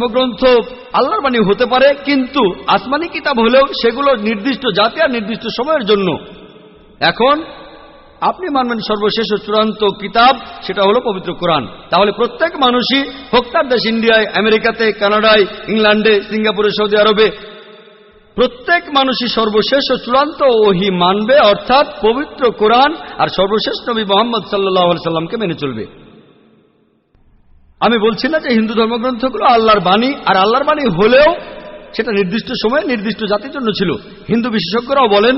ধর্মগ্রন্থ আল্লাহর বাণী হতে পারে, কিন্তু আসমানি কিতাব হলেও সেগুলো নির্দিষ্ট জাতি আর নির্দিষ্ট সময়ের জন্য। এখন আপনি মানবেন সর্বশেষ ও চূড়ান্ত কিতাব, সেটা হলো পবিত্র কোরআন। তাহলে প্রত্যেক মানুষই, হোক তার দেশ ইন্ডিয়ায়, আমেরিকাতে, কানাডায়, ইংল্যান্ডে, সিঙ্গাপুরে, সৌদি আরবে, প্রত্যেক মানুষই সর্বশেষ ও চূড়ান্ত ওহী মানবে, অর্থাৎ পবিত্র কোরআন আর সর্বশেষ নবী মুহাম্মদ সাল্লাল্লাহু আলাইহি সাল্লামকে মেনে চলবে। আমি বলছি না যে হিন্দু ধর্মগ্রন্থগুলো আল্লাহর বাণী, আর আল্লাহর বাণী হলেও সেটা নির্দিষ্ট সময়ে নির্দিষ্ট জাতির জন্য ছিল। হিন্দু বিশেষজ্ঞরাও বলেন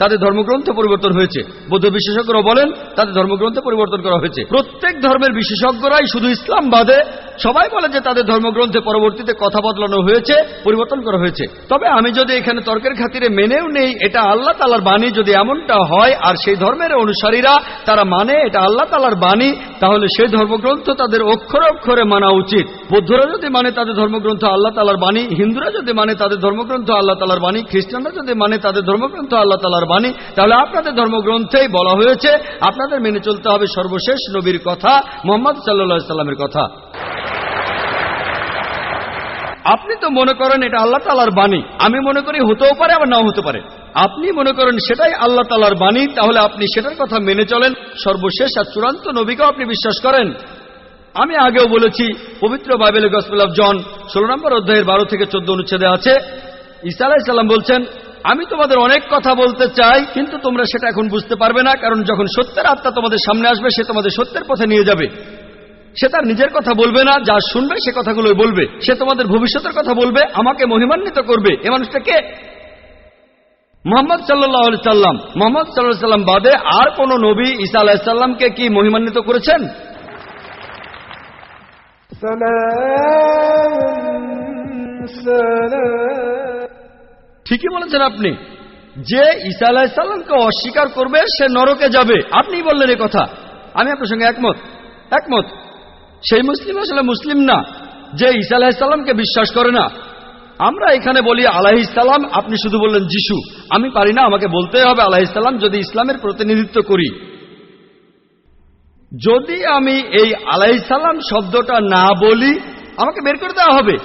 তাদের ধর্মগ্রন্থ পরিবর্তন হয়েছে, বৌদ্ধ বিশেষজ্ঞরাও বলেন তাদের ধর্মগ্রন্থ পরিবর্তন করা হয়েছে। প্রত্যেক ধর্মের বিশেষজ্ঞরাই, শুধু ইসলাম বাদে সবাই বলে যে তাদের ধর্মগ্রন্থে পরবর্তীতে কথা বদলানো হয়েছে, পরিবর্তন করা হয়েছে। তবে আমি যদি এখানে তর্কের খাতিরে মেনেও নেই এটা আল্লাহ তাআলার বাণী, যদি এমনটা হয় আর সেই ধর্মের অনুসারীরা তারা মানে এটা আল্লাহ তাআলার বাণী, তাহলে সেই ধর্মগ্রন্থ তাদের অক্ষরে অক্ষরে মানা উচিত। বৌদ্ধরা যদি মানে তাদের ধর্মগ্রন্থ আল্লাহ তাআলার বাণী, হিন্দুরা যদি মানে তাদের ধর্মগ্রন্থ আল্লাহ তাআলার বাণী, খ্রিস্টানরা যদি মানে তাদের ধর্মগ্রন্থ আল্লাহ তাআলার বাণী, তাহলে আপনাদের ধর্মগ্রন্থেই বলা হয়েছে আপনাদের মেনে চলতে হবে সর্বশেষ নবীর কথা, মুহাম্মদ সাল্লাল্লাহু আলাইহি সাল্লামের কথা। আপনি তো মনে করেন এটা আল্লাহ তাআলার বাণী, আমি মনে করি হতেও পারে আবার নাও হতে পারে। আপনি মনে করেন সেটাই আল্লাহ তাআলার বাণী, তাহলে আপনি সেটার কথা মেনে চলেন। সর্বশেষ আর চূড়ান্ত নবীকেও আপনি বিশ্বাস করেন। আমি আগেও বলেছি, পবিত্র বাইবেলের গসপেল অফ জন 16 নম্বর অধ্যায়ের 12 থেকে 14 অনুচ্ছেদে আছে, ঈসা আলাইহিস সালাম বলছেন, আমি তোমাদের অনেক কথা বলতে চাই, কিন্তু তোমরা সেটা এখন বুঝতে পারবে না, কারণ যখন সত্যের আত্মা তোমাদের সামনে আসবে সে তোমাদের সত্যের পথে নিয়ে যাবে। সে তার নিজের কথা বলবে না, যা শুনবে সে কথাগুলোই বলবে। সে তোমাদের ভবিষ্যতের কথা বলবে, আমাকে মহিমান্বিত করবে। এ মানুষটা কে? মুহাম্মদ সাল্লাল্লাহু আলাইহি সাল্লাম। মুহাম্মদ সাল্লাল্লাহু আলাইহি সাল্লাম বাদে আর কোন নবী ঈসা আলাইহিস সালামকে কি মহিমান্বিত করেছেন? ঠিকই বলেছেন আপনি, যে ঈসা আলাইহিস সালামকে অস্বীকার করবে সে নরকে যাবে। আপনিই বললেন এই কথা, আমি আপনার সঙ্গে একমত। সেই মুসলিম আসলে মুসলিম না যে ঈসা আলাইহিস সালামকে বিশ্বাস করে না। আমরা এখানে বলি আলাইহিস সালাম, আপনি শুধু বললেন যিশু। আমি পারি না, আমাকে বলতেই হবে আলাইহিস সালাম যদি ইসলামের প্রতিনিধিত্ব করি। যদি আমি এই আলাইহিস সালাম শব্দটা না বলি আমাকে বের করে দেওয়া হবে।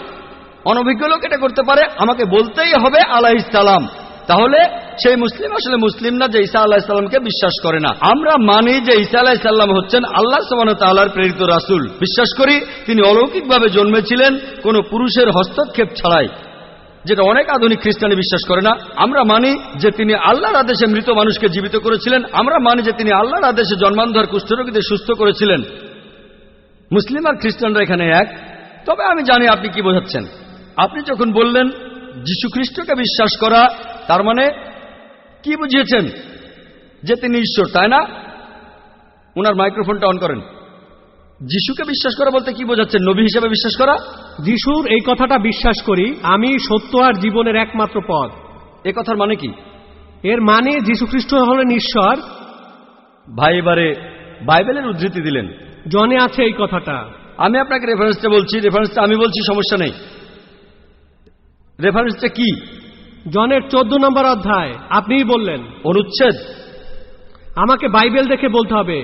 অনভিজ্ঞ লোক এটা করতে পারে, আমাকে বলতেই হবে আলাইহিস সালাম। তাহলে সেই মুসলিম আসলে মুসলিম না যে ঈসা আলাইহিস সালামকে বিশ্বাস করে না। আমরা মানি যে ঈসা আলাইহিস সালাম হচ্ছেন আল্লাহ সুবহানাহু ওয়া তাআলার প্রেরিত রাসূল। বিশ্বাস করি তিনি অলৌকিকভাবে জন্মেছিলেন, কোনো পুরুষের হস্তক্ষেপ ছাড়াই, যেটা অনেক আধুনিক খ্রিস্টানি বিশ্বাস করে না। আমরা মানি যে তিনি আল্লাহর আদেশে মৃত মানুষকে জীবিত করেছিলেন। আমরা মানি যে তিনি আল্লাহর আদেশে জন্মান্ধর কুষ্ঠরোগীদের সুস্থ করেছিলেন। মুসলিম আর খ্রিস্টানরা এখানে এক। তবে আমি জানি আপনি কি বোঝাচ্ছেন। আপনি যখন বললেন যীশু খ্রিস্টকে বিশ্বাস করা, তার মানে কি বুঝিয়েছেন? যে তিনি ঈশ্বর, তাই না? ওনার মাইক্রোফোনটা অন করেন। যিশুকে বিশ্বাস করা বলতে কি বোঝাচ্ছেন? নবী হিসেবে বিশ্বাস করা? যিশুর এই কথাটা বিশ্বাস করি, আমি সত্য আর জীবনের একমাত্র পথ। এ কথার মানে কি? এর মানে যীশু খ্রিস্ট হলেন ঈশ্বর। ভাই এবারে বাইবেলের উদ্ধৃতি দিলেন, জনে আছে এই কথাটা। আমি আপনাকে রেফারেন্সটা বলছি, রেফারেন্সটা আমি বলছি, সমস্যা নেই। রেফারেন্সটা কি? জনের 14 নম্বর অধ্যায়। আপনিই বললেন। অনুচ্ছেদ? আমাকে বাইবেল দেখে বলতে হবে।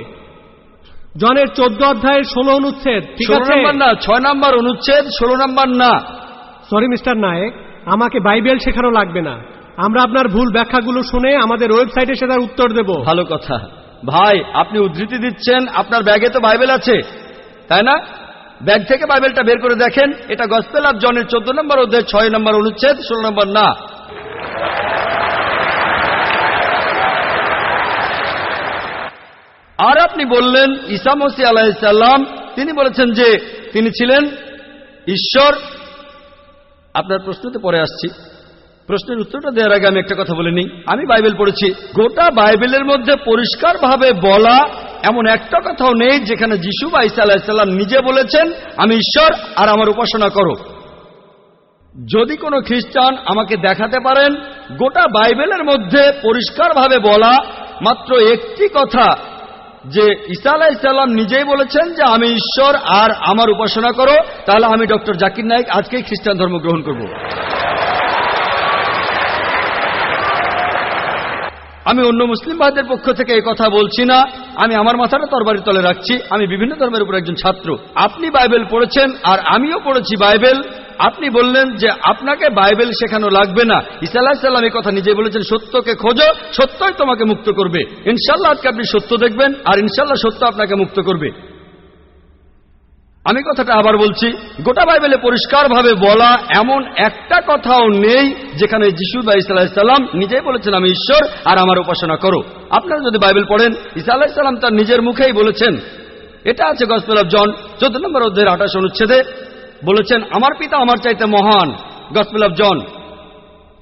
জনের 14 অধ্যায়ের 16 অনুচ্ছেদ। ঠিক আছে? 16 নম্বর না, 6 নম্বর অনুচ্ছেদ, 16 নম্বর না। সরি মিস্টার নায়েক, আমাকে বাইবেল শেখানো লাগবে না। আমরা আপনার ভুল ব্যাখ্যাগুলো শুনে আমাদের ওয়েবসাইটে সেটার উত্তর দেব। ভালো কথা। ভাই, আপনি উদ্ধৃতি দিচ্ছেন, আপনার ব্যাগে তো বাইবেল আছে, তাই না? ব্যাগ থেকে বাইবেলটা বের করে দেখেন। এটা গসপেল অফ জনের 14 নম্বর অধ্যায় 6 নম্বর অনুচ্ছেদ, 16 নম্বর না। আর আপনি বললেন ঈসা মসীহ আলাইহিস সালাম, তিনি বলেছেন যে তিনি ছিলেন ঈশ্বর। আপনার প্রশ্নতে পরে আসছি। প্রশ্নের উত্তরটা দেওয়ার আগে আমি একটা কথা বলে নিই। আমি বাইবেল পড়েছি, গোটা বাইবেলের মধ্যে পরিষ্কারভাবে বলা এমন একটা কথাও নেই যেখানে যিশু বা ঈসা আলাইহিস সালাম নিজে বলেছেন আমি ঈশ্বর আর আমার উপাসনা করো। যদি কোনো খ্রিস্টান আমাকে দেখাতে পারেন গোটা বাইবেলের মধ্যে পরিষ্কারভাবে বলা মাত্র একটি কথা যে ঈসা আলাইহিস সালাম নিজেই বলেছেন যে আমি ঈশ্বর আর আমার উপাসনা করো, তাহলে আমি ডক্টর জাকির নায়েক আজকেই খ্রিস্টান ধর্ম গ্রহণ করব। আমি অন্য মুসলিম ভাইদের পক্ষ থেকে এই কথা বলছি না। আমি আমার মাথাটা তরবারির তলে রাখছি। আমি বিভিন্ন ধর্মের উপর একজন ছাত্র। আপনি বাইবেল পড়েছেন আর আমিও পড়েছি বাইবেল। আপনি বললেন যে আপনাকে বাইবেল শেখানো লাগবে না। ঈসা আলাইহিস সালাম এই কথা নিজে বলেছেন, সত্যকে খোঁজো, সত্যই তোমাকে মুক্ত করবে। ইনশাআল্লাহ আজকে আপনি সত্য দেখবেন, আর ইনশাআল্লাহ সত্য আপনাকে মুক্ত করবে। আমি কথাটা আবার বলছি, গোটা বাইবেলে পরিষ্কারভাবে বলা এমন একটা কথাও নেই যেখানে যিশু বা ঈসা আলাইহিস সালাম নিজেই বলেছেন আমি ঈশ্বর আর আমার উপাসনা করো। আপনারা যদি বাইবেল পড়েন, ঈসা আলাইহিস সালাম তার নিজের মুখেই বলেছেন, এটা আছে গসপেল অফ জন 14 নম্বর অধ্যায়ের 28 অনুচ্ছেদে, বলেছেন আমার পিতা আমার চাইতে মহান। গসপেল অফ জন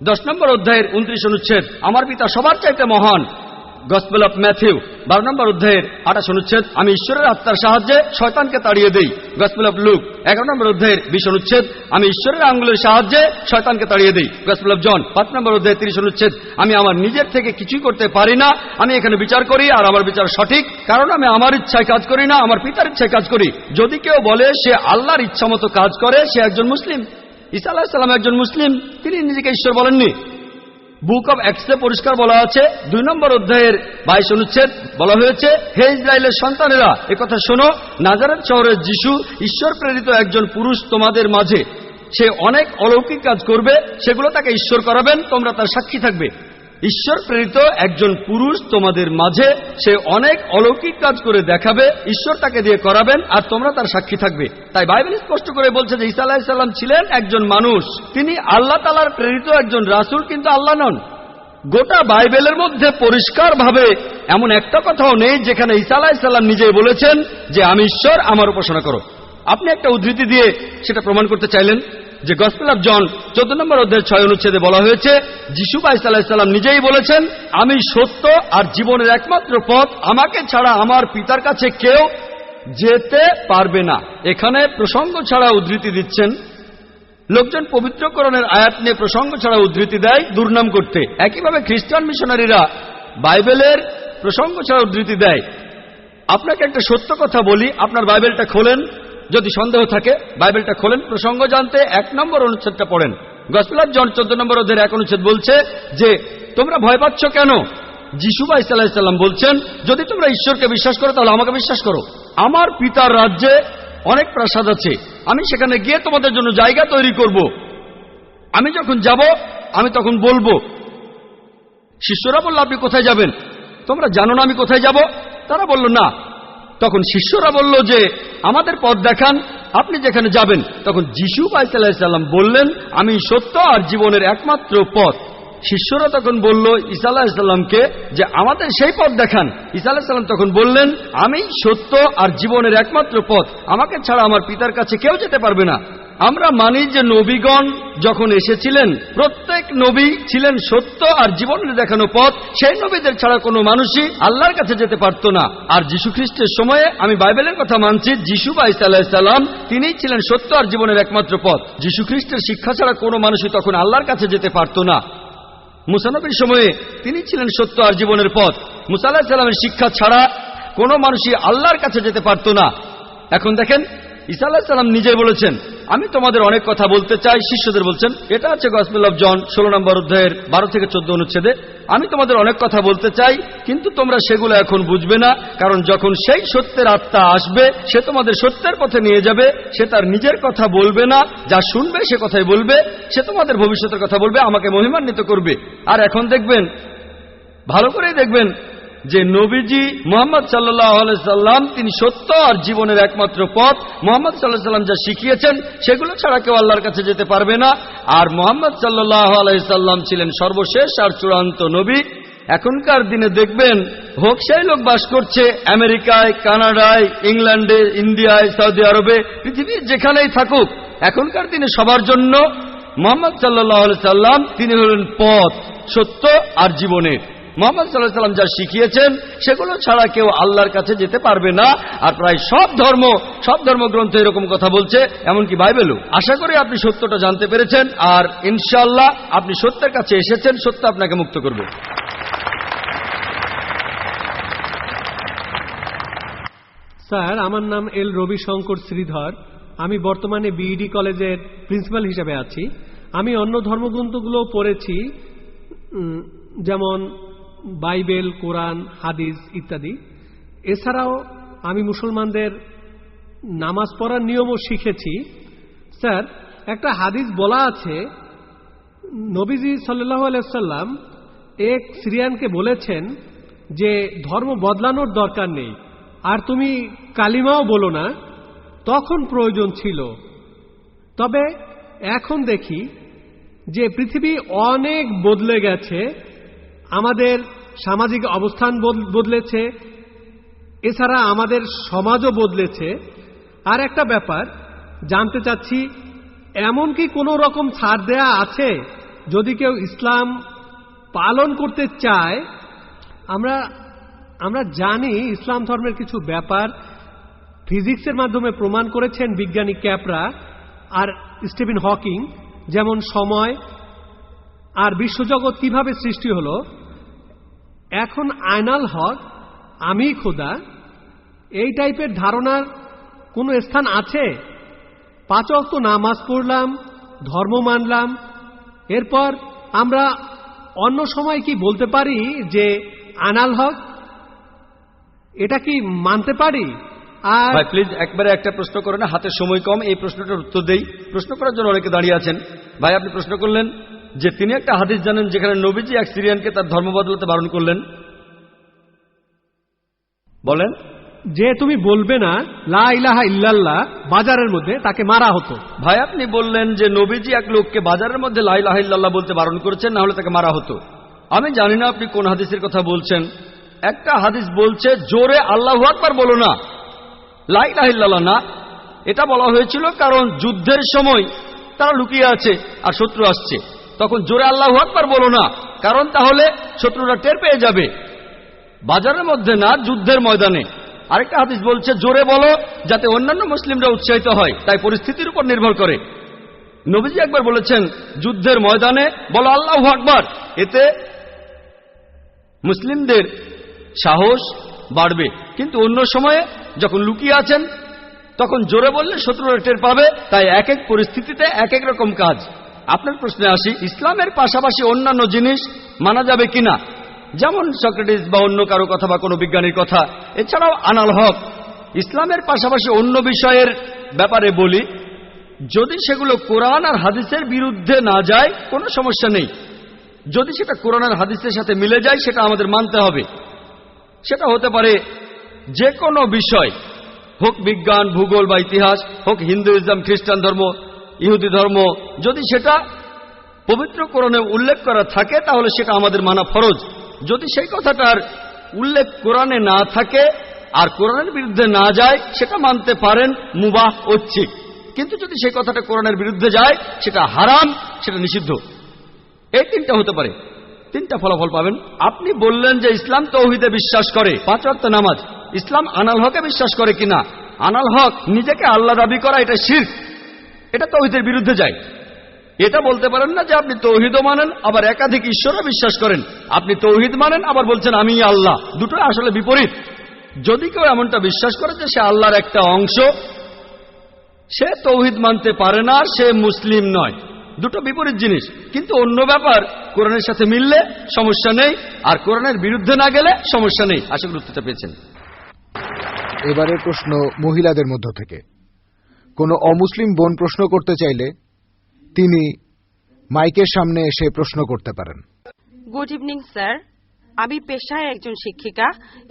10 নম্বর অধ্যায়ের 29 অনুচ্ছেদ, আমার পিতা সবার চাইতে মহান। গসপেল অফ ম্যাথিউ 12 নম্বর অধ্যায়ের 28 অনুচ্ছেদ, আমি ঈশ্বরের আত্মার সাহায্যে শয়তানকে তাড়িয়ে দেই। গসপেল অফ লুক 11 নম্বর অধ্যায়ের 20 অনুচ্ছেদ, আমি ঈশ্বরের আঙ্গুলের সাহায্যে শয়তানকে তাড়িয়ে দেই। গসপেল অফ জন 5 নম্বর অধ্যায়ের 30 অনুচ্ছেদ, আমি আমার নিজের থেকে কিছুই করতে পারি না, আমি এখানে বিচার করি আর আমার বিচার সঠিক, কারণ আমি আমার ইচ্ছায় কাজ করি না, আমার পিতার ইচ্ছায় কাজ করি। যদি কেউ বলে সে আল্লাহর ইচ্ছা মতো কাজ করে, সে একজন মুসলিম। ঈসা আলাইহিস সালাম একজন মুসলিম, তিনি নিজেকে ঈশ্বর বলেননি। বুক অব অ্যাক্টসে পরিষ্কার বলা আছে 2 নম্বর অধ্যায়ের 22 অনুচ্ছেদ, বলা হয়েছে হে ইসরায়েলের সন্তানেরা, একথা শোনো, নাজারেত শহরের যিশু ঈশ্বর প্রেরিত একজন পুরুষ তোমাদের মাঝে, সে অনেক অলৌকিক কাজ করবে, সেগুলো তাকে ঈশ্বর করাবেন, তোমরা তার সাক্ষী থাকবে। ঈশ্বর প্রেরিত একজন পুরুষ তোমাদের মাঝে, সে অনেক অলৌকিক কাজ করে দেখাবে, ঈশ্বর তাকে দিয়ে করাবেন আর তোমরা তার সাক্ষী থাকবে। তাই বাইবেল স্পষ্ট করে বলছে যে ঈসা আলাইহিস সালাম ছিলেন একজন মানুষ, তিনি আল্লাহ তাআলার প্রেরিত একজন রাসূল, কিন্তু আল্লাহ নন। গোটা বাইবেলের মধ্যে পরিষ্কারভাবে এমন একটা কথাও নেই যেখানে ঈসা আলাইহিস সালাম নিজেই বলেছেন যে আমি ঈশ্বর, আমার উপাসনা করো। আপনি একটা উদ্ধৃতি দিয়ে সেটা প্রমাণ করতে চাইলেন যে গসপেল অফ জন 14 নম্বর অধ্যায়ের 6 অনুচ্ছেদে বলা হয়েছে যিশু বা ঈসা আলাইহিস সালাম নিজেই বলেছেন আমি সত্য আর জীবনের একমাত্র পথ, আমাকে ছাড়া আমার পিতার কাছে কেউ যেতে পারবে না। এখানে প্রসঙ্গ ছাড়া উদ্ধৃতি দিচ্ছেন। লোকজন পবিত্রকরণের আয়াত নিয়ে প্রসঙ্গ ছাড়া উদ্ধৃতি দেয় দুর্নাম করতে। একইভাবে খ্রিস্টান মিশনারিরা বাইবেলের প্রসঙ্গ ছাড়া উদ্ধৃতি দেয়। আপনাকে একটা সত্য কথা বলি, আপনার বাইবেলটা খোলেন, যদি সন্দেহ থাকে বাইবেলটা খোলেন, প্রসঙ্গ জানতে 1 নম্বর অনুচ্ছেদটা পড়েন। গসপেল অফ জন 14 নম্বর অধ্যায়ের 1 অনুচ্ছেদ বলছে যে তোমরা ভয় পাচ্ছ কেন? যিশু বা ঈসা আলাইহিস সালাম বলছেন যদি তোমরা ঈশ্বরকে বিশ্বাস করো তাহলে আমাকে বিশ্বাস করো। আমার পিতার রাজ্যে অনেক প্রাসাদ আছে, আমি সেখানে গিয়ে তোমাদের জন্য জায়গা তৈরি করব। আমি যখন যাব আমি তখন বলবো। শিষ্যরা বলল আপনি কোথায় যাবেন? তোমরা জানো না আমি কোথায় যাব? তারা বলল না। তখন শিষ্যরা বলল যে আমাদের পথ দেখান, আপনি যেখানে যাবেন। তখন যিশু বা ঈসা আলাইহিস সালাম বললেন আমি সত্য আর জীবনের একমাত্র পথ। শিষ্যরা তখন বলল ঈসা আলাইহিস সালামকে যে আমাদের সেই পথ দেখান। ঈসা আলাইহিস সালাম তখন বললেন আমি সত্য আর জীবনের একমাত্র পথ, আমাকে ছাড়া আমার পিতার কাছে কেউ যেতে পারবে না। আমরা মানি যে নবীগণ যখন এসেছিলেন প্রত্যেক নবী ছিলেন সত্য আর জীবনের দেখানো পথ, সেই নবীদের ছাড়া কোনো মানুষই আল্লাহর কাছে যেতে পারত না। আর যীশু খ্রিস্টের সময়ে আমি বাইবেলের কথা মানছি, যিশু বা ঈসা আলাইহিস সালাম তিনিই ছিলেন সত্য আর জীবনের একমাত্র পথ। যীশু খ্রিস্টের শিক্ষা ছাড়া কোনো মানুষই তখন আল্লাহর কাছে যেতে পারত না। মুসা নবীর সময়ে তিনি ছিলেন সত্য আর জীবনের পথ। মুসা আলাইহিস সালামের শিক্ষা ছাড়া কোনো মানুষই আল্লাহর কাছে যেতে পারত না। এখন দেখেন ঈসা আলাইহিস সালাম নিজেই বলেছেন আমি তোমাদের অনেক কথা বলতে চাই। শিষ্যদের বলছেন, এটা আছে গসপেল অফ জন 16 নম্বর অধ্যায়ের 12 থেকে 14 অনুচ্ছেদে, আমি তোমাদের অনেক কথা বলতে চাই কিন্তু তোমরা সেগুলো এখন বুঝবে না, কারণ যখন সেই সত্যের আত্মা আসবে সে তোমাদের সত্যের পথে নিয়ে যাবে। সে তার নিজের কথা বলবে না, যা শুনবে সে কথাই বলবে। সে তোমাদের ভবিষ্যতের কথা বলবে, আমাকে মহিমান্বিত করবে। আর এখন দেখবেন, ভালো করেই দেখবেন যে নবীজি মুহাম্মদ সাল্লাল্লাহু আলাইহি সাল্লাম তিনি সত্য আর জীবনের একমাত্র পথ। মুহাম্মদ সাল্লাল্লাহু আলাইহি সাল্লাম যা শিখিয়েছেন সেগুলো ছাড়া কেউ আল্লাহর কাছে যেতে পারবে না। আর মুহাম্মদ সাল্লাল্লাহু আলাইহি সাল্লাম ছিলেন সর্বশেষ আর চূড়ান্ত নবী। এখনকার দিনে দেখবেন হোক সেই লোক বাস করছে আমেরিকায়, কানাডায়, ইংল্যান্ডে, ইন্ডিয়ায়, সৌদি আরবে, পৃথিবীর যেখানেই থাকুক, এখনকার দিনে সবার জন্য মুহাম্মদ সাল্লাল্লাহু আলাইহি সাল্লাম তিনি হলেন পথ, সত্য আর জীবনের। মুহাম্মদ সাল্লাল্লাহু আলাইহি সাল্লাম যা শিখিয়েছেন সেগুলো ছাড়া কেউ আল্লাহর কাছে যেতে পারবে না। আর প্রায় সব ধর্মগ্রন্থ এরকম কথা বলছে, এমনকি বাইবেলও। আশা করি আপনি সত্যটা জানতে পেরেছেন, আর ইনশাআল্লাহ আপনি সত্যের কাছে এসেছেন, সত্য আপনাকে মুক্ত করবে। স্যার, আমার নাম এল রবিশঙ্কর শ্রীধর। আমি বর্তমানে বিইডি কলেজের প্রিন্সিপাল হিসেবে আছি। আমি অন্য ধর্মগ্রন্থগুলো পড়েছি, যেমন বাইবেল, কোরআন, হাদিস ইত্যাদি। এছাড়াও আমি মুসলমানদের নামাজ পড়ার নিয়মও শিখেছি। স্যার, একটা হাদিস বলা আছে, নবীজি সাল্লাল্লাহু আলাইহি সাল্লাম এক সিরিয়ানকে বলেছেন যে ধর্ম বদলানোর দরকার নেই, আর তুমি কালিমাও বলো না, তখন প্রয়োজন ছিল। তবে এখন দেখি যে পৃথিবী অনেক বদলে গেছে, আমাদের সামাজিক অবস্থান বদলেছে, এছাড়া আমাদের সমাজও বদলেছে। আর একটা ব্যাপার জানতে চাচ্ছি, এমন কি কোনো রকম ছাড় দেয়া আছে যদি কেউ ইসলাম পালন করতে চায়? আমরা জানি ইসলাম ধর্মের কিছু ব্যাপার ফিজিক্সের মাধ্যমে প্রমাণ করেছেন বিজ্ঞানী ক্যাপরা আর স্টিফেন হকিং, যেমন সময় আর বিশ্বজগৎ কিভাবে সৃষ্টি হলো। এখন আয়নাল হক, আমি খোদা, এই টাইপের ধারণার কোনো স্থান আছে? 5 ওয়াক্ত নামাজ পড়লাম, ধর্ম মানলাম, এরপর আমরা অন্য সময় কি বলতে পারি যে আয়নাল হক? এটা কি মানতে পারি? আর ভাই প্লিজ একবারে একটা প্রশ্ন করেন, হাতে সময় কম, এই প্রশ্নটার উত্তর দেই। প্রশ্ন করার জন্য অনেকে দাঁড়িয়ে আছেন। ভাই আপনি প্রশ্ন করলেন যে তিনি একটা হাদিস জানেন যেখানে নবীজি এক সিরিয়ানকে তার ধর্ম বদলাতে বারণ করলেন। বলেন। যে তুমি বলবে না লা ইলাহা ইল্লাল্লাহ, বাজারের মধ্যে তাকে মারা হতো। ভাই আপনি বললেন যে নবীজি এক লোককে বাজারের মধ্যে লা ইলাহা ইল্লাল্লাহ বলতে বারণ করেছেন, না হলে তাকে মারা হতো। আমি জানি না আপনি কোন হাদিসের কথা বলছেন। একটা হাদিস বলছে জোরে আল্লাহু আকবার বলো না, লা ইলাহা ইল্লাল্লাহ না। এটা বলা হয়েছিল কারণ যুদ্ধের সময় তারা লুকিয়ে আছে আর শত্রু আসছে, তখন জোরে আল্লাহু আকবার বলো না, কারণ তাহলে শত্রুরা টের পেয়ে যাবে। বাজারের মধ্যে না, যুদ্ধের ময়দানে। আরেকটা হাদিস বলছে জোরে বলো যাতে অন্যান্য মুসলিমরা উৎসাহিত হয়, তাই পরিস্থিতির উপর নির্ভর করে। নবীজি একবার বলেছেন যুদ্ধের ময়দানে বলো আল্লাহু আকবার, এতে মুসলিমদের সাহস বাড়বে। কিন্তু অন্য সময়ে যখন লুকিয়ে আছেন তখন জোরে বললে শত্রুরা টের পাবে। তাই এক এক পরিস্থিতিতে এক এক রকম কাজ। আপনার প্রশ্নে আসি, ইসলামের পাশাপাশি অন্যান্য জিনিস মানা যাবে কিনা, যেমন সক্রেটিস বা অন্য কারো কথা বা কোনো বিজ্ঞানীর কথা। এছাড়াও আনাল হক ইসলামের পাশাপাশি অন্য বিষয়ের ব্যাপারে বলি, যদি সেগুলো কোরআন আর হাদিসের বিরুদ্ধে না যায় কোনো সমস্যা নেই। যদি সেটা কোরআন আর হাদিসের সাথে মিলে যায় সেটা আমাদের মানতে হবে। সেটা হতে পারে যে কোনো বিষয়, হোক বিজ্ঞান, ভূগোল বা ইতিহাস, হোক হিন্দুইজম, খ্রিস্টান ধর্ম, ইহুদি ধর্ম। যদি সেটা পবিত্র কোরআনে উল্লেখ করা থাকে তাহলে সেটা আমাদের মানা ফরজ। যদি সেই কথাটার উল্লেখ কোরআনে না থাকে আর কোরআনের বিরুদ্ধে না যায় সেটা মানতে পারেন, মুবাহ, ঐচ্ছিক। কিন্তু যদি সেই কথাটা কোরআনের বিরুদ্ধে যায় সেটা হারাম, সেটা নিষিদ্ধ। এই তিনটা হতে পারে, তিনটা ফলাফল পাবেন। আপনি বললেন যে ইসলাম তৌহিদে বিশ্বাস করে, 5 ওয়াক্ত নামাজ। ইসলাম আনাল হকে বিশ্বাস করে কিনা? আনাল হক নিজেকে আল্লাহ দাবি করা, এটা শিরক, এটা তৌহিদের বিরুদ্ধে যায়। এটা বলতে পারেন না যে আপনি তৌহিদও মানেন আবার একাধিক ঈশ্বরও বিশ্বাস করেন। আপনি তৌহিদ মানেন আবার বলছেন আমি আল্লাহ, দুটো আসলে বিপরীত। যদি কেউ এমনটা বিশ্বাস করে যে সে আল্লাহর একটা অংশ, সে তৌহিদ মানতে পারে না, সে মুসলিম নয়। দুটো বিপরীত জিনিস। কিন্তু অন্য ব্যাপার কোরআনের সাথে মিললে সমস্যা নেই, আর কোরআনের বিরুদ্ধে না গেলে সমস্যা নেই। আশা করি উত্তরটা পেয়েছেন। এবারের প্রশ্ন মহিলাদের মধ্য থেকে। কোনো অমুসলিম বোন প্রশ্ন করতে চাইলে তিনি মাইকের সামনে এসে প্রশ্ন করতে পারেন। গুড ইভিনিং স্যার, আমি পেশায় একজন শিক্ষিকা।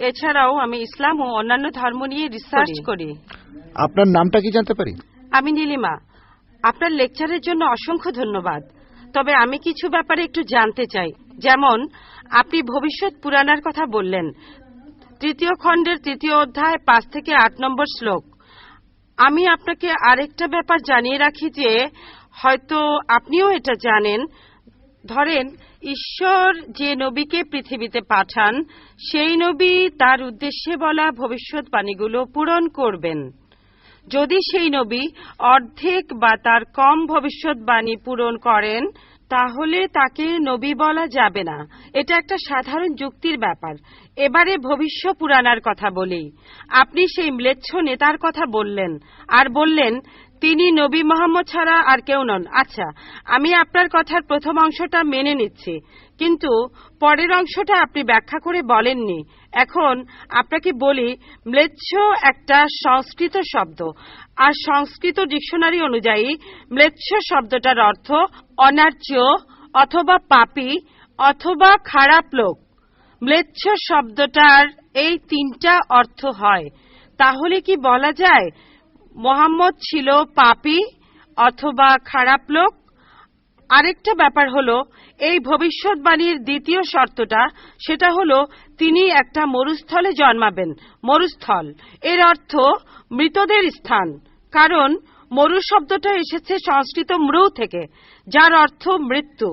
এছাড়াও আমি ইসলাম ও অন্যান্য ধর্ম নিয়ে রিসার্চ করি। আপনার নামটা কি জানতে পারি? আমি নীলিমা। আপনার লেকচারের জন্য অসংখ্য ধন্যবাদ। তবে আমি কিছু ব্যাপারে একটু জানতে চাই। যেমন আপনি ভবিষ্যৎ পুরাণের কথা বললেন, 3য় খণ্ডের 3য় অধ্যায় 5 থেকে 8 নম্বর শ্লোক। আমি আপনাকে আরেকটা ব্যাপার জানিয়ে রাখি যে হয়তো আপনিও এটা জানেন। ধরেন ঈশ্বর যে নবীকে পৃথিবীতে পাঠান, সেই নবী তার উদ্দেশ্যে বলা ভবিষ্যৎবাণীগুলো পূরণ করবেন। যদি সেই নবী অর্ধেক বা তার কম ভবিষ্যৎবাণী পূরণ করেন তাহলে তাকে নবী বলা যাবে না। এটা একটা সাধারণ যুক্তির ব্যাপার। এবারে ভবিষ্য পুরাণের কথা বলি। আপনি সেই ম্লেচ্ছ নেতার কথা বললেন আর বললেন তিনি নবী মুহাম্মদ ছাড়া আর কেউ নন। আচ্ছা, আমি আপনার কথার প্রথম অংশটা মেনে নিচ্ছি, কিন্তু পরের অংশটা আপনি ব্যাখ্যা করে বলেননি। এখন আপনাকে বলি, ম্লেচ্ছ একটা সংস্কৃত শব্দ, আর সংস্কৃত ডিকশনারি অনুযায়ী ম্লেচ্ছ শব্দটার অর্থ অনার্য অথবা পাপী অথবা খারাপ লোক। ম্লেচ্ছ শব্দটার এই তিনটা অর্থ হয়। তাহলে কি বলা যায় মোহাম্মদ ছিল পাপী অথবা খারাপ লোক? আরেকটা ব্যাপার হলো, এই ভবিষ্যৎবাণীর দ্বিতীয় শর্তটা, সেটা হলো তিনি একটা মরুস্থলে জন্মাবেন। মরুস্থল এর অর্থ মৃতদের স্থান, কারণ মরু শব্দটা এসেছে সংস্কৃত মৃ থেকে, যার অর্থ মৃত্যু।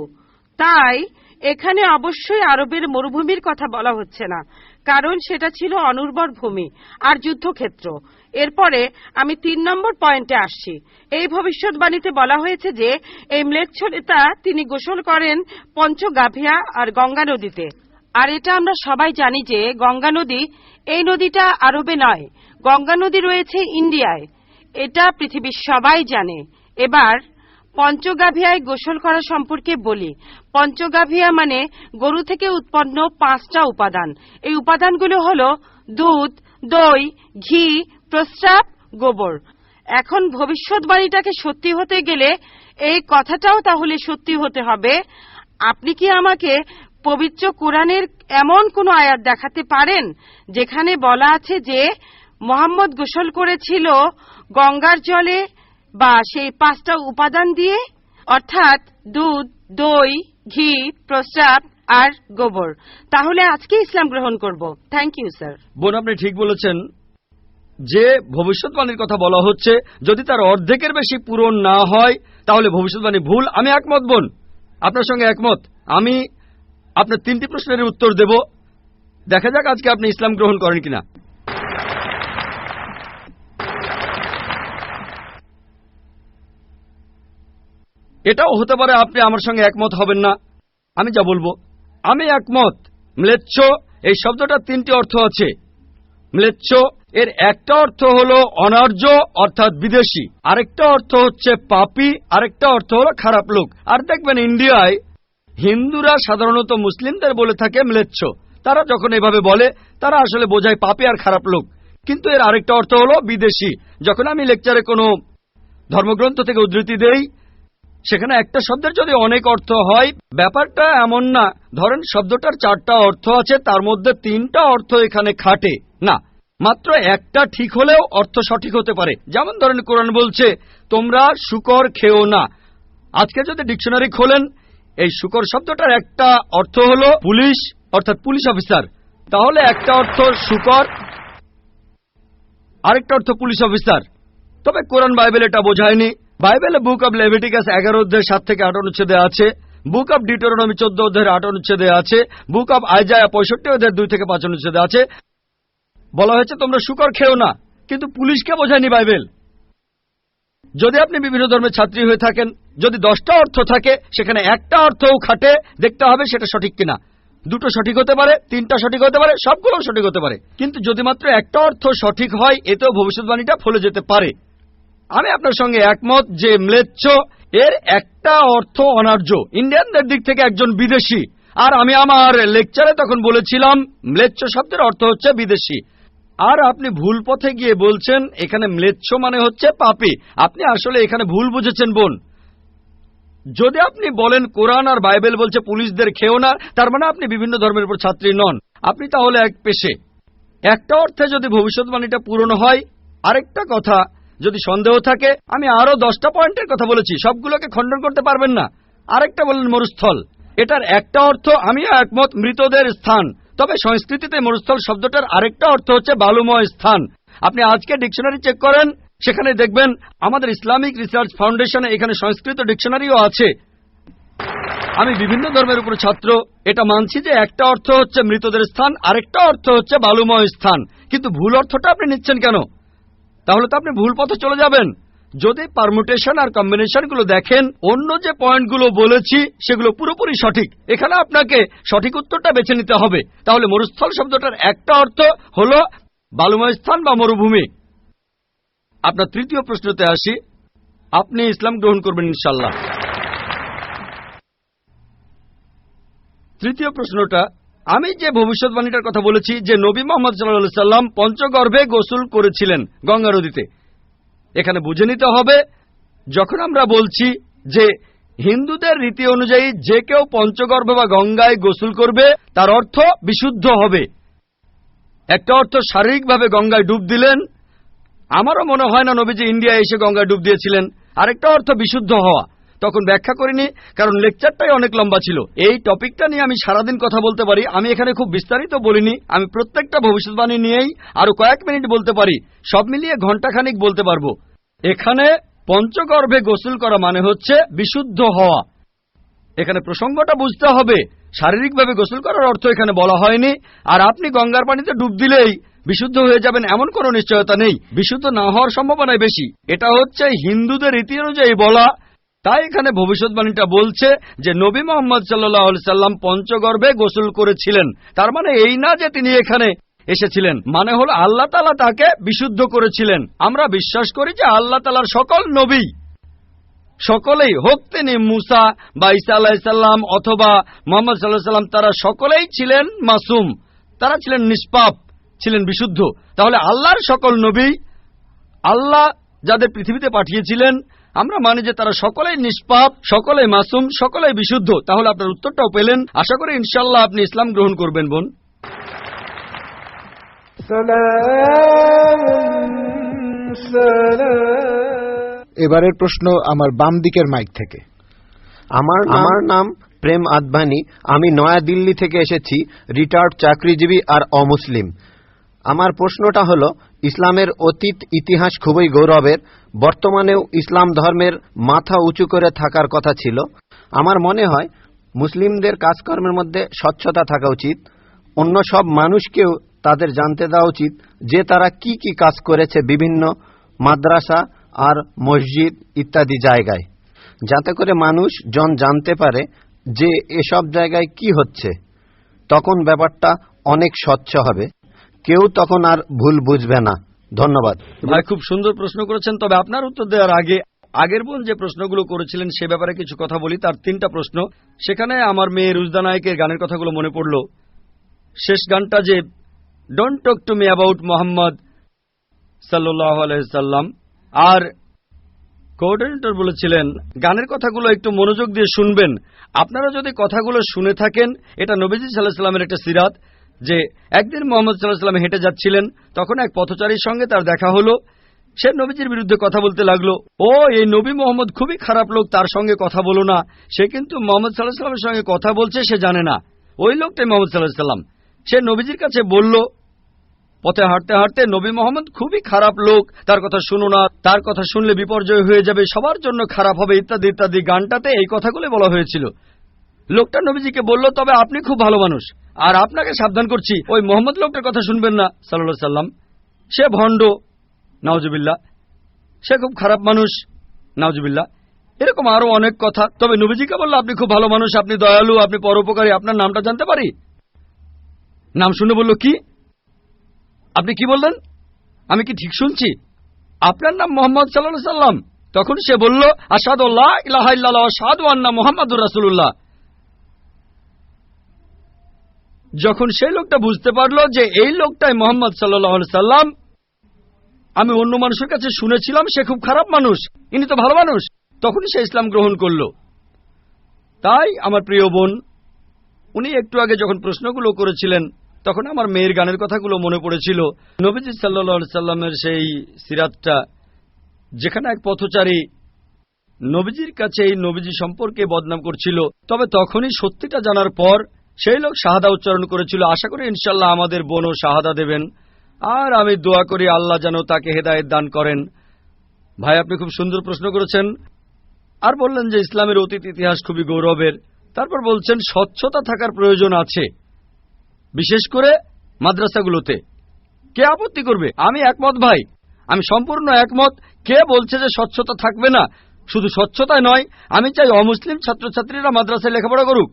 তাই এখানে অবশ্যই আরবের মরুভূমির কথা বলা হচ্ছে না, কারণ সেটা ছিল অনুর্বর ভূমি আর যুদ্ধক্ষেত্র। এরপরে আমি 3 নম্বর পয়েন্টে আসছি। এই ভবিষ্যৎবাণীতে বলা হয়েছে যে এই ম্লেচ্ছ নেতা তিনি গোসল করেন পঞ্চগাভিয়া আর গঙ্গা নদীতে। আর এটা আমরা সবাই জানি যে গঙ্গা নদী, এই নদীটা আরবে নয়, গঙ্গা নদী রয়েছে ইন্ডিয়ায়। এটা পৃথিবীর সবাই জানে। এবার পঞ্চগাভিয়ায় গোসল করা সম্পর্কে বলি। পঞ্চগাভিয়া মানে গরু থেকে উৎপন্ন 5টা উপাদান। এই উপাদানগুলো হলো দুধ, দই, ঘি, প্রস্রাব, গোবর। এখন ভবিষ্যৎবাণীটাকে সত্যি হতে গেলে এই কথাটাও তাহলে সত্যি হতে হবে। আপনি কি আমাকে পবিত্র কোরআনের এমন কোন আয়াত দেখাতে পারেন যেখানে বলা আছে যে মোহাম্মদ গোসল করেছিল গঙ্গার জলে বা সেই 5টা উপাদান দিয়ে, অর্থাৎ দুধ, দই, ঘি, প্রস্রাব আর গোবর? তাহলে আজকে ইসলাম গ্রহণ করব। Thank you sir. বোন, আপনি ঠিক বলেছেন যে ভবিষ্যৎবাণীর কথা বলা হচ্ছে, যদি তার অর্ধেকের বেশি পূরণ না হয় তাহলে ভবিষ্যৎবাণী ভুল। আমি একমত বোন, আপনার সঙ্গে একমত। আমি আপনার 3টি প্রশ্নের উত্তর দেব। দেখা যাক আজকে আপনি ইসলাম গ্রহণ করেন কিনা। এটাও হতে পারে আপনি আমার সঙ্গে একমত হবেন না। আমি যা বলবো, আমি একমত। ম্লেচ্ছ এই শব্দটার 3টি অর্থ আছে। ম্লেচ্ছ এর একটা অর্থ হলো অনার্য অর্থাৎ বিদেশি, আরেকটা অর্থ হচ্ছে পাপী, আরেকটা অর্থ হলো খারাপ লোক। আর দেখবেন ইন্ডিয়ায় হিন্দুরা সাধারণত মুসলিমদের বলে থাকে ম্লেচ্ছ। তারা যখন এভাবে বলে তারা আসলে বোঝায় পাপী আর খারাপ লোক, কিন্তু এর আরেকটা অর্থ হলো বিদেশি। যখন আমি লেকচারে কোনো ধর্মগ্রন্থ থেকে উদ্ধৃতি দেই, সেখানে একটা শব্দের যদি অনেক অর্থ হয়, ব্যাপারটা এমন না ধরেন শব্দটার 4টা অর্থ আছে, তার মধ্যে 3টা অর্থ এখানে খাটে না, মাত্র একটা ঠিক হলেও অর্থ সঠিক হতে পারে। যেমন ধরেন কোরআন বলছে তোমরা শূকর খেও না। আজকে যদি ডিকশনারি খোলেন, এই শূকর শব্দটার একটা অর্থ হলো পুলিশ অর্থাৎ পুলিশ অফিসার, তাহলে একটা অর্থ শূকর, আরেকটা অর্থ পুলিশ অফিসার। তবে কোরআন বাইবেল এটা বোঝায়নি। বাইবেলে বুক অব লেভিটিকাস 11 অধ্যায় 7 থেকে 8 অনুচ্ছেদে আছে, বুক অব ডিউটেরোনমি 14 অধ্যায়ের 8 অনুচ্ছেদে আছে, বুক অব আইজায়া 65 অধ্যায়ের 2 থেকে 5 অনুচ্ছেদে আছে। বলা হয়েছে তোমরা শূকর খেও না, কিন্তু পুলিশকে বোঝায়নি বাইবেল। যদি আপনি বিভিন্ন ধর্মের ছাত্রী হয়ে থাকেন, যদি 10টা অর্থ থাকে সেখানে একটা অর্থও খাটে, দেখতে হবে সেটা সঠিক কিনা। 2টো সঠিক হতে পারে, 3টা সঠিক হতে পারে, সবগুলো সঠিক হতে পারে, কিন্তু যদি মাত্র একটা অর্থ সঠিক হয় এতেও ভবিষ্যৎবাণীটা ফলে যেতে পারে। আমি আপনার সঙ্গে একমত যে ম্লেচ্ছ এর একটা অর্থ অনার্য, ইন্ডিয়ানদের দিক থেকে একজন বিদেশি। আর আমি আমার লেকচারে তখন বলেছিলাম ম্লেচ্ছ শব্দের অর্থ হচ্ছে বিদেশি। আর আপনি ভুল পথে গিয়ে বলছেন এখানে ম্লেচ্ছ মানে হচ্ছে পাপী। আপনি আসলে এখানে ভুল বুঝেছেন বোন। যদি আপনি বলেন কোরআন আর বাইবেল বলছে পুলিশদের খেও না, তার মানে আপনি বিভিন্ন ধর্মের উপর ছাত্রী নন, আপনি তাহলে এক পেশে। একটা অর্থে যদি ভবিষ্যৎবাণীটা পূরণ হয়। আরেকটা কথা, যদি সন্দেহ থাকে, আমি আরো 10টা পয়েন্টের কথা বলেছি, সবগুলোকে খণ্ডন করতে পারবেন না। আরেকটা বললেন মরুস্থল, এটার একটা অর্থ আমিও একমত, মৃতদের স্থান। তবে সংস্কৃতিতে মরুস্থল শব্দটার আরেকটা অর্থ হচ্ছে বালুময় স্থান। আপনি আজকে ডিকশনারি চেক করেন, সেখানে দেখবেন আমাদের ইসলামিক রিসার্চ ফাউন্ডেশনে এখানে সংস্কৃত ডিকশনারিও আছে। আমি বিভিন্ন ধর্মের উপর ছাত্র, এটা মানছি যে একটা অর্থ হচ্ছে মৃতদের স্থান, আরেকটা অর্থ হচ্ছে বালুময় স্থান, কিন্তু ভুল অর্থটা আপনি নিচ্ছেন কেন? তাহলে তো আপনি ভুল পথে চলে যাবেন। যদি পারমুটেশন আর কম্বিনেশনগুলো দেখেন, অন্য যে পয়েন্টগুলো বলেছি সেগুলো পুরোপুরি সঠিক। এখানে আপনাকে সঠিক উত্তরটা বেছে নিতে হবে। তাহলে মরুস্থল শব্দটার একটা অর্থ হলো বালুময় স্থান বা মরুভূমি। আপনার 3য় প্রশ্নতে আসি, আপনি ইসলাম গ্রহণ করবেন ইনশাআল্লাহ। 3য় প্রশ্নটা, আমি যে ভবিষ্যৎবাণীটার কথা বলেছি যে নবী মোহাম্মদ সাল্লাল্লাহু আলাইহি সাল্লাম পঞ্চগর্ভে গোসল করেছিলেন গঙ্গা নদীতে, এখানে বুঝে নিতে হবে যখন আমরা বলছি যে হিন্দুদের রীতি অনুযায়ী যে কেউ পঞ্চগর্ভে বা গঙ্গায় গোসল করবে তার অর্থ বিশুদ্ধ হবে। একটা অর্থ শারীরিকভাবে গঙ্গায় ডুব দিলেন, আমারও মনে হয় না নবীজি ইন্ডিয়ায় এসে গঙ্গায় ডুব দিয়েছিলেন। আরেকটা অর্থ বিশুদ্ধ হওয়া, তখন ব্যাখ্যা করিনি কারণ লেকচারটাই অনেক লম্বা ছিল। এই টপিকটা নিয়ে আমি সারাদিন কথা বলতে পারি, আমি এখানে খুব বিস্তারিত বলিনি। আমি প্রত্যেকটা ভবিষ্যৎবাণী নিয়েই আরো কয়েক মিনিট বলতে পারি, সব মিলিয়ে ঘন্টাখানিক বলতে পারবো। এখানে পঞ্চগর্ভে গোসল করা মানে হচ্ছে বিশুদ্ধ হওয়া। এখানে প্রসঙ্গটা বুঝতে হবে, শারীরিকভাবে গোসল করার অর্থ এখানে বলা হয়নি। আর আপনি গঙ্গার পানিতে ডুব দিলেই বিশুদ্ধ হয়ে যাবেন এমন কোনো নিশ্চয়তা নেই, বিশুদ্ধ না হওয়ার সম্ভাবনাই বেশি। এটা হচ্ছে হিন্দুদের রীতি অনুযায়ী বলা। তাই এখানে ভবিষ্যৎবাণীটা বলছে যে নবী মোহাম্মদ সাল্লাল্লাহু আলাইহি সাল্লাম পঞ্চগর্ভে গোসল করেছিলেন। তার মানে এই না যে তিনি এখানে এসেছিলেন, মানে হলো আল্লাহ তাআলা তাকে বিশুদ্ধ করেছিলেন। আমরা বিশ্বাস করি যে আল্লাহ তাআলার সকল নবী, সকলেই, হোক তিনি মুসা বা ঈসা আলাইহিস সালাম অথবা মুহাম্মদ সাল্লাল্লাহু আলাইহি সাল্লাম, তারা সকলেই ছিলেন মাসুম, তারা ছিলেন নিষ্পাপ, ছিলেন বিশুদ্ধ। তাহলে আল্লাহর সকল নবী, আল্লাহ যাদের পৃথিবীতে পাঠিয়েছিলেন, আমরা মানি যে তারা সকলেই নিষ্পাপ, সকলেই মাসুম, সকলেই বিশুদ্ধ। তাহলে আপনার উত্তরটাও পেলেন। আশা করি ইনশাআল্লাহ আপনি ইসলাম গ্রহণ করবেন বোন। এবারের প্রশ্ন আমার বাম দিকের মাইক থেকে। আমার নাম প্রেম আদভানি, আমি নয়াদিল্লি থেকে এসেছি, রিটায়ার্ড চাকরিজীবী আর অমুসলিম। আমার প্রশ্নটা হলো, ইসলামের অতীত ইতিহাস খুবই গৌরবের, বর্তমানেও ইসলাম ধর্মের মাথা উঁচু করে থাকার কথা ছিল। আমার মনে হয় মুসলিমদের কাজকর্মের মধ্যে স্বচ্ছতা থাকা উচিত। অন্য সব মানুষকেও তাদের জানতে দেওয়া উচিত যে তারা কি কি কাজ করেছে বিভিন্ন মাদ্রাসা আর মসজিদ ইত্যাদি জায়গায়, যাতে করে মানুষজন জানতে পারে যে এসব জায়গায় কি হচ্ছে। তখন ব্যাপারটা অনেক স্বচ্ছ হবে, কেউ তখন আর ভুল বুঝবে না। ধন্যবাদ ভাই, খুব সুন্দর প্রশ্ন করেছেন। তবে আপনার উত্তর দেওয়ার আগে আগের বোন যে প্রশ্নগুলো করেছিলেন সে ব্যাপারে কিছু কথা বলি। তার 3টা প্রশ্ন, সেখানে আমার মেয়ে রুজদা নায়েকের গানের কথাগুলো মনে পড়ল। শেষ গানটা যে don't talk to me about Mohammad সাল্লাল্লাহু আলাইহি সাল্লাম, আর কোঅর্ডিনেটর বলেছিলেন গানের কথাগুলো একটু মনোযোগ দিয়ে শুনবেন। আপনারা যদি কথাগুলো শুনে থাকেন, এটা নবীজি সাল্লাল্লাহু আলাইহি সাল্লামের একটা সিরাত যে একদিন মোহাম্মদ সাল্লাল্লাহু আলাইহি সাল্লাম হেঁটে যাচ্ছিলেন, তখন এক পথচারীর সঙ্গে তার দেখা হলো। সে নবীজির বিরুদ্ধে কথা বলতে লাগলো, ও এই নবী মোহাম্মদ খুবই খারাপ লোক, তার সঙ্গে কথা বলো না। সে কিন্তু মোহাম্মদ সাল্লাল্লাহু আলাইহি সাল্লামের সঙ্গে কথা বলছে, সে জানে না। ওই লোকটাই মোহাম্মদ সাল্লাল্লাহু আলাইহি সাল্লাম। সে নবীজির কাছে বলল, পথে হাঁটতে হাঁটতে, নবী মোহাম্মদ খুবই খারাপ লোক, তার কথা শুনো না, তার কথা শুনলে বিপর্যয় হয়ে যাবে, সবার জন্য খারাপ হবে, ইত্যাদি ইত্যাদি। গানটাতে এই কথাগুলো বলা হয়েছিল। লোকটা নবীজিকে বলল, তবে আপনি খুব ভালো মানুষ, আর আপনাকে সাবধান করছি ওই মোহাম্মদ লোকটার কথা শুনবেন না সাল্লাল্লাহু আলাইহি সাল্লাম। সে ভণ্ড, নাউজুবিল্লাহ, সে খুব খারাপ মানুষ, নাউজুবিল্লাহ। এরকম আরো অনেক কথা। তবে নবীজিকে বলল, আপনি খুব ভালো মানুষ, আপনি দয়ালু, আপনি পরোপকারী, আপনার নামটা জানতে পারি? নাম শুনে বলল, কি? আপনি কি বললেন? আমি কি ঠিক শুনছি? আপনার নাম মোহাম্মদ সাল্লাল্লাহু আলাইহি সাল্লাম? তখন সে বলল, আশহাদু আল্লা ইলাহা ইল্লাল্লাহ ওয়া আশহাদু আন্না মুহাম্মাদুর রাসূলুল্লাহ। যখন সেই লোকটা বুঝতে পারল যে এই লোকটাই মোহাম্মদ সাল্লাল্লাহু আলাইহি সাল্লাম, আমি অন্য মানুষের কাছে শুনেছিলাম সে খুব খারাপ মানুষ, ইনি তো ভালো মানুষ, তখনই সে ইসলাম গ্রহণ করল। তাই আমার প্রিয় বোন, উনি একটু আগে যখন প্রশ্নগুলো করেছিলেন তখন আমার মেয়ের গানের কথাগুলো মনে পড়েছিল। নবীজি সাল্লাল্লাহু আলাইহি সাল্লামের সেই সিরাতটা, যেখানে এক পথচারী নবীজির কাছে এই নবীজি সম্পর্কে বদনাম করছিল, তবে তখনই সত্যিটা জানার পর সেই লোক শাহাদা উচ্চারণ করেছিল। আশা করি ইনশাআল্লাহ আমাদের বোনও শাহাদা দেবেন, আর আমি দোয়া করি আল্লাহ যেন তাকে হেদায়েত দান করেন। ভাই, আপনি খুব সুন্দর প্রশ্ন করেছেন। আর বললেন যে ইসলামের অতীত ইতিহাস খুবই গৌরবের। তারপর বলছেন স্বচ্ছতা থাকার প্রয়োজন আছে, বিশেষ করে মাদ্রাসাগুলোতে। কে আপত্তি করবে? আমি একমত ভাই, আমি সম্পূর্ণ একমত। কে বলছে যে স্বচ্ছতা থাকবে না? শুধু স্বচ্ছতাই নয়, আমি চাই অমুসলিম ছাত্রছাত্রীরা মাদ্রাসায় লেখাপড়া করুক।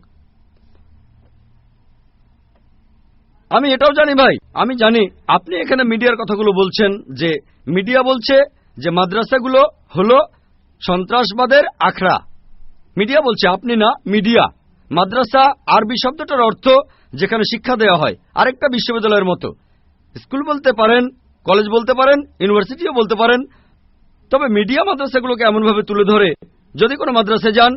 আমি এটাও জানি ভাই, আমি জানি আপনি এখানে মিডিয়ার কথাগুলো বলছেন, যে মিডিয়া বলছে যে মাদ্রাসাগুলো হলো সন্ত্রাসবাদের আখড়া। মিডিয়া বলছে, আপনি না, মিডিয়া। মাদ্রাসা আরবি শব্দটার অর্থ যেখানে শিক্ষা দেওয়া হয়, আরেকটা বিশ্ববিদ্যালয়ের মতো। স্কুল বলতে পারেন, কলেজ বলতে পারেন, ইউনিভার্সিটিও বলতে পারেন। তবে মিডিয়া মাদ্রাসাগুলোকে এমনভাবে তুলে ধরে, যদি কোনো মাদ্রাসায় যান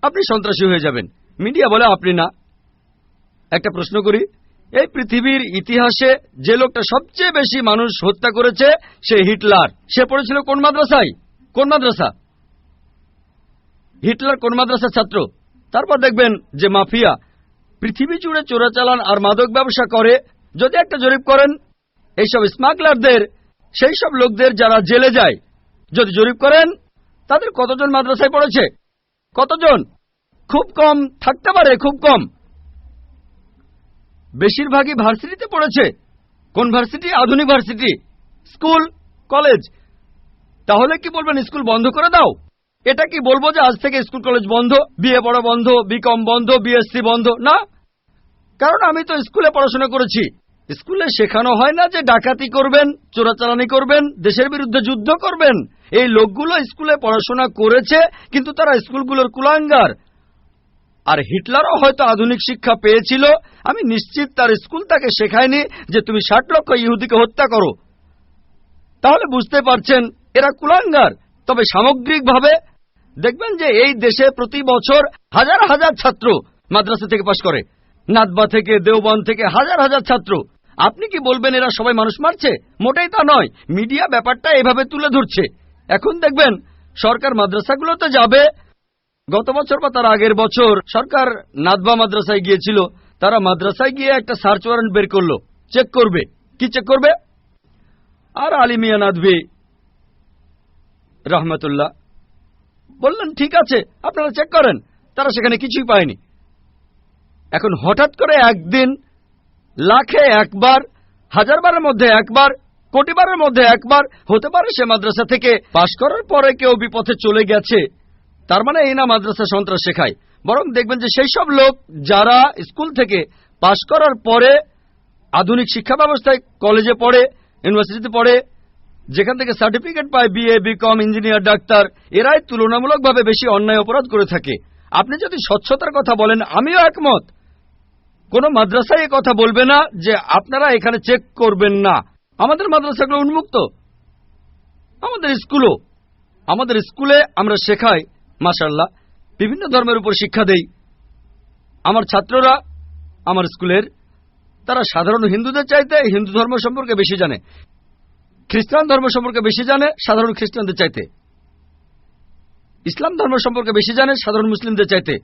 আপনি সন্ত্রাসী হয়ে যাবেন, মিডিয়া বলে আপনি না। একটা প্রশ্ন করি, এই পৃথিবীর ইতিহাসে যে লোকটা সবচেয়ে বেশি মানুষ হত্যা করেছে সে হিটলার। সে পড়েছিল কোন মাদ্রাসায়? কোন মাদ্রাসা? হিটলার কোন মাদ্রাসার ছাত্র? তারপর দেখবেন যে মাফিয়া পৃথিবী জুড়ে চোরাচালান আর মাদক ব্যবসা করে। যদি একটা জরিপ করেন এইসব স্মাগলারদের, সেই সব লোকদের যারা জেলে যায়, যদি জরিপ করেন তাদের কতজন মাদ্রাসায় পড়েছে? কতজন? খুব কম থাকতে পারে, খুব কম। বেশিরভাগই ভার্সিটিতে পড়েছে। কোন ভার্সিটি? আধুনিক ভার্সিটি, স্কুল, কলেজ। তাহলে কি বলবেন স্কুল বন্ধ করে দাও? এটা কি বলবো যে আজ থেকে স্কুল কলেজ বন্ধ, বিএ পড়া বন্ধ, বিকম বন্ধ, বিএসসি বন্ধ? না, কারণ আমি তো স্কুলে পড়াশোনা করেছি। স্কুলে শেখানো হয় না যে ডাকাতি করবেন, চোরাচালানি করবেন, দেশের বিরুদ্ধে যুদ্ধ করবেন। এই লোকগুলো স্কুলে পড়াশোনা করেছে, কিন্তু তারা স্কুলগুলোর কুলাঙ্গার। আর হিটলারও হয়তো আধুনিক শিক্ষা পেয়েছিল, আমি নিশ্চিত তার স্কুল তাকে শেখায়নি যে তুমি 60 লক্ষ ইহুদিকে হত্যা করো। তাহলে বুঝতে পারছেন এরা কুলাঙ্গার। তবে সামগ্রিকভাবে দেখবেন যে এই দেশে প্রতি বছর হাজার হাজার ছাত্র মাদ্রাসা থেকে পাশ করে, নাদবা থেকে, দেওবন্দ থেকে হাজার হাজার ছাত্র। আপনি কি বলবেন এরা সবাই মানুষ মারছে? মোটেই তা নয়। মিডিয়া ব্যাপারটা এভাবে তুলে ধরছে। এখন দেখবেন সরকার মাদ্রাসাগুলোতে যাবে। গত বছর বা তার আগের বছর সরকার নাদবা মাদ্রাসায় গিয়েছিল। তারা মাদ্রাসায় গিয়ে একটা সার্চ ওয়ারেন্ট বের করলো, চেক করবে। কি চেক করবে? আর আলী মিয়া নাদভি রহমতুল্লাহ বললেন ঠিক আছে আপনারা চেক করেন। তারা সেখানে কিছুই পায়নি। এখন হঠাৎ করে একদিন লাখে একবার, হাজারবারের মধ্যে একবার, কোটিবারের মধ্যে একবার হতে পারে সে মাদ্রাসা থেকে পাশ করার পরে কেউ বিপথে চলে গেছে। তার মানে এই না মাদ্রাসা সন্ত্রাস শেখায়। বরং দেখবেন যে সেই সব লোক যারা স্কুল থেকে পাশ করার পরে আধুনিক শিক্ষা ব্যবস্থায় কলেজে পড়ে, ইউনিভার্সিটিতে পড়ে, যেখান থেকে সার্টিফিকেট পায় বিএ, বিকম, ইঞ্জিনিয়ার, ডাক্তার, এরাই তুলনামূলকভাবে বেশি অন্যায় অপরাধ করে থাকে। আপনি যদি স্বচ্ছতার কথা বলেন, আমিও একমত। কোন মাদ্রাসায় কথা বলবে না যে আপনারা এখানে চেক করবেন না। আমাদের মাদ্রাসাগুলো উন্মুক্ত, আমাদের স্কুলে আমরা শেখাই মাশাআল্লাহ, বিভিন্ন ধর্মের উপর শিক্ষা দেই। আমার ছাত্ররা আমার স্কুলের, তারা সাধারণ হিন্দুদের চাইতে হিন্দু ধর্ম সম্পর্কে বেশি জানে, খ্রিস্টান ধর্ম সম্পর্কে বেশি জানে সাধারণ খ্রিস্টানদের চাইতে, ইসলাম ধর্ম সম্পর্কে বেশি জানে সাধারণ মুসলিমদের চাইতে।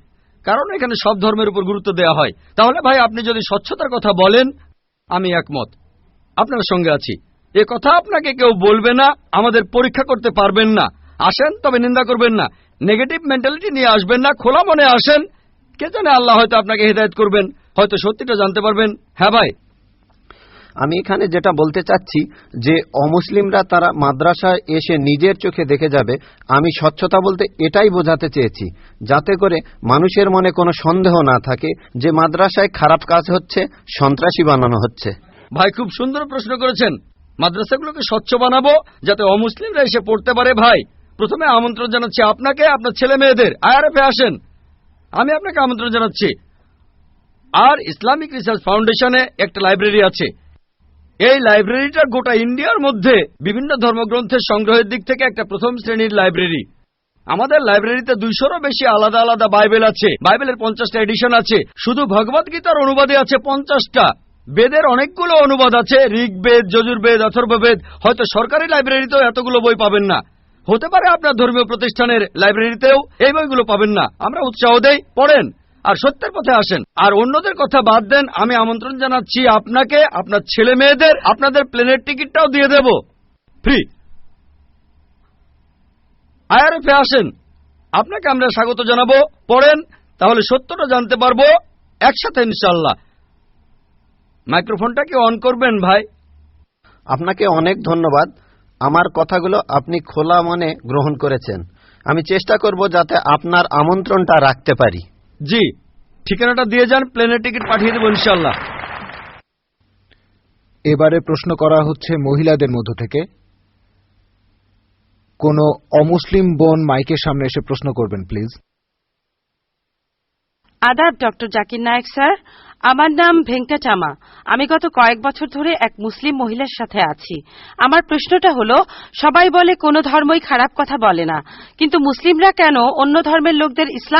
কারণ এখানে সব ধর্মের উপর গুরুত্ব দেওয়া হয়। তাহলে ভাই আপনি যদি স্বচ্ছতার কথা বলেন, আমি একমত, আপনার সঙ্গে আছি। এ কথা আপনাকে কেউ বলবে না, আমাদের পরীক্ষা করতে পারবেন না। আসেন, তবে নিন্দা করবেন না, নেগেটিভ মেন্টালিটি নিয়ে আসবেন না, খোলা মনে আসেন। কে জানে আল্লাহ হয়তো আপনাকে হেদায়েত করবেন, হয়তো সত্যিটা জানতে পারবেন। হ্যাঁ ভাই, আমি এখানে যেটা বলতে চাচ্ছি যে অমুসলিমরা তারা মাদ্রাসায় এসে নিজের চোখে দেখে যাবে। আমি স্বচ্ছতা বলতে এটাই বোঝাতে চেয়েছি, যাতে করে মানুষের মনে কোনো সন্দেহ না থাকে যে মাদ্রাসায় খারাপ কাজ হচ্ছে, সন্ত্রাসী বানানো হচ্ছে। ভাই খুব সুন্দর প্রশ্ন করেছেন। মাদ্রাসাগুলোকে স্বচ্ছ বানাবো যাতে অমুসলিমরা এসে পড়তে পারে। ভাই প্রথমে আমন্ত্রণ জানাচ্ছি আপনাকে, আপনার ছেলে মেয়েদের আইআরএফে আসেন, আমি আপনাকে আমন্ত্রণ জানাচ্ছি। আর ইসলামিক রিসার্চ ফাউন্ডেশনে একটা লাইব্রেরি আছে। এই লাইব্রেরিটা গোটা ইন্ডিয়ার মধ্যে বিভিন্ন ধর্মগ্রন্থের সংগ্রহের দিক থেকে একটা প্রথম শ্রেণীর লাইব্রেরি। আমাদের লাইব্রেরিতে 200-রও বেশি আলাদা আলাদা বাইবেল আছে। বাইবেলের 50টা এডিশন আছে। শুধু ভগবত গীতার অনুবাদে আছে 50টা। বেদের অনেকগুলো অনুবাদ আছে, ঋগ্বেদ, যজুর্বেদ, অথর্ববেদ। হয়তো সরকারি লাইব্রেরিতেও এতগুলো বই পাবেন না, হতে পারে আপনার ধর্মীয় প্রতিষ্ঠানের লাইব্রেরিতেও এই বইগুলো পাবেন না। আমরা উৎসাহ দেই, পড়েন আর সত্যের পথে আসেন। আর অন্যদের কথা বাদ দেন, আমি আমন্ত্রণ জানাচ্ছি আপনাকে, আপনার ছেলে মেয়েদের, আপনাদের প্লেনের টিকিটটাও দিয়ে দেব ফ্রি। আইআরএফে আসেন, আপনাকে আমরা স্বাগত জানাবো। পড়েন, তাহলে সত্যটা জানতে পারবো একসাথে ইনশাআল্লাহ। মাইক্রোফোনটা কি অন করবেন ভাই? আপনাকে অনেক ধন্যবাদ। আমার কথাগুলো আপনি খোলা মনে গ্রহণ করেছেন। আমি চেষ্টা করব যাতে আপনার আমন্ত্রণটা রাখতে পারি। জি, ঠিকানাটা দিয়ে যান, প্লেনের টিকিট পাঠিয়ে দেবো ইনশাআল্লাহ। এবারে প্রশ্ন করা হচ্ছে মহিলাদের মধ্য থেকে। কোন অমুসলিম বোন মাইকের সামনে এসে প্রশ্ন করবেন প্লিজ। আদাব ডক্টর জাকির নায়েক স্যার, আমার নাম ভেঙ্কটাচামা। আমি গত কয়েক বছর ধরে এক মুসলিম মহিলার সাথে আছি। আমার প্রশ্নটা হলো, সবাই বলে কোনো ধর্মই খারাপ কথা বলে না, কিন্তু মুসলিমরা কেন অন্য ধর্মের লোকদের ইসলাম